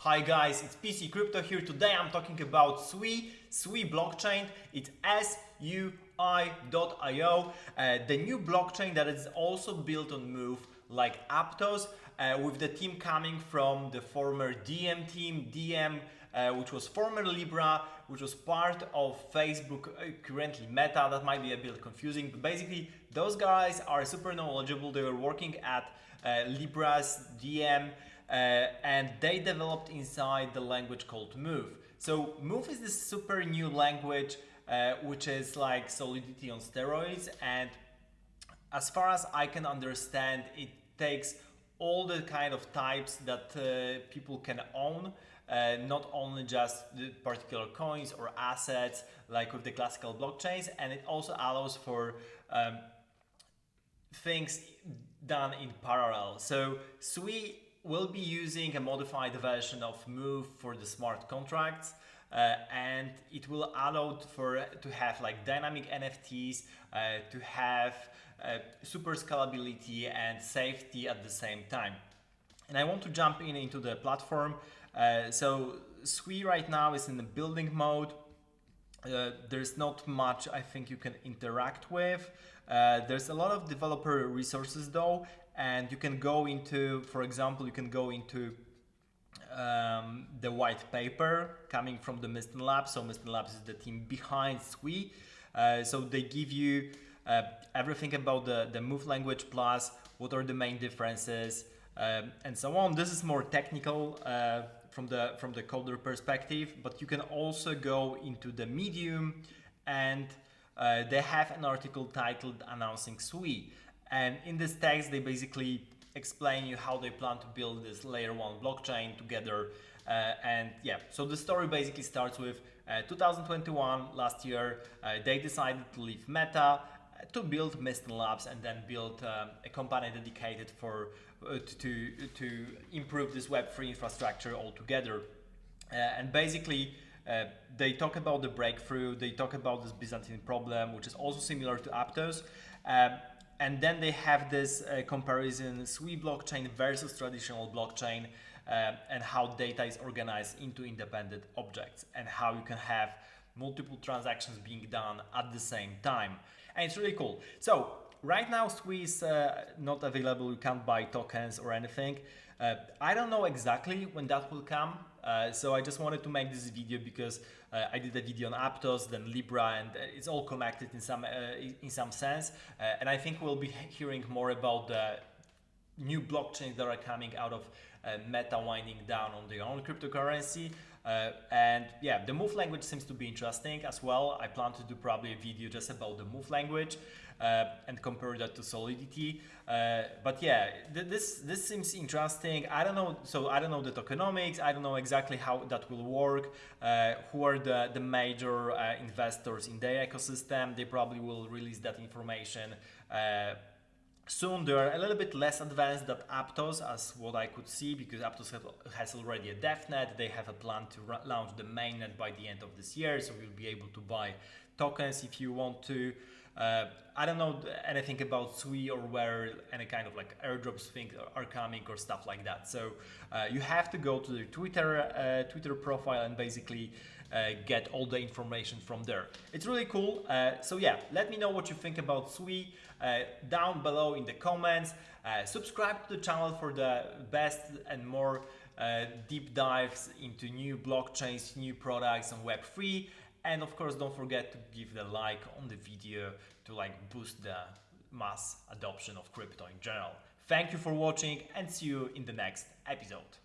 Hi guys, it's PC Crypto here. Today I'm talking about SUI blockchain. It's SUI.io, the new blockchain that is also built on Move like Aptos, with the team coming from the former DM team, which was former Libra, which was part of Facebook, currently Meta. That might be a bit confusing, but basically those guys are super knowledgeable. They were working at Libra's DM, and they developed inside the language called Move. So Move is this super new language, which is like Solidity on steroids, and as far as I can understand, it takes all the kind of types that people can own, not only just the particular coins or assets like with the classical blockchains, and it also allows for things done in parallel. So SUI will be using a modified version of Move for the smart contracts, and it will allow to have like dynamic NFTs, to have super scalability and safety at the same time. And I want to jump into the platform. So SUI right now is in the building mode. There's not much I think you can interact with. There's a lot of developer resources though, and you can go into, for example, you can go into the white paper coming from the Miston Labs. So Miston Labs is the team behind SUI. So they give you everything about the Move language plus what are the main differences, and so on. This is more technical from the coder perspective, but you can also go into the Medium, and they have an article titled announcing SUI, and in this text they basically explain you how they plan to build this layer 1 blockchain together, and yeah, so the story basically starts with 2021, last year. They decided to leave Meta to build Miston Labs, and then build a company dedicated for to improve this Web3 infrastructure altogether. And basically they talk about the breakthrough, they talk about this Byzantine problem, which is also similar to Aptos. And then they have this comparison, SUI blockchain versus traditional blockchain, and how data is organized into independent objects, and how you can have multiple transactions being done at the same time. And it's really cool. So right now SUI is not available. You can't buy tokens or anything. I don't know exactly when that will come. So I just wanted to make this video because I did a video on Aptos, then Libra, and it's all connected in some sense. And I think we'll be hearing more about the new blockchains that are coming out of Meta winding down on their own cryptocurrency. And yeah, the Move language seems to be interesting as well. I plan to do probably a video just about the Move language and compare that to Solidity. But yeah, this seems interesting. I don't know, so I don't know the tokenomics. I don't know exactly how that will work. Who are the major investors in their ecosystem? They probably will release that information soon. They are a little bit less advanced than Aptos, as what I could see, because Aptos has already a devnet. They have a plan to launch the mainnet by the end of this year, so you'll be able to buy tokens if you want to. I don't know anything about SUI or where any kind of like airdrops things are coming or stuff like that. So you have to go to the Twitter profile and basically get all the information from there. It's really cool. So yeah, let me know what you think about SUI down below in the comments. Subscribe to the channel for the best and more deep dives into new blockchains, new products on Web3. And of course, don't forget to give the like on the video to like boost the mass adoption of crypto in general. Thank you for watching, and see you in the next episode.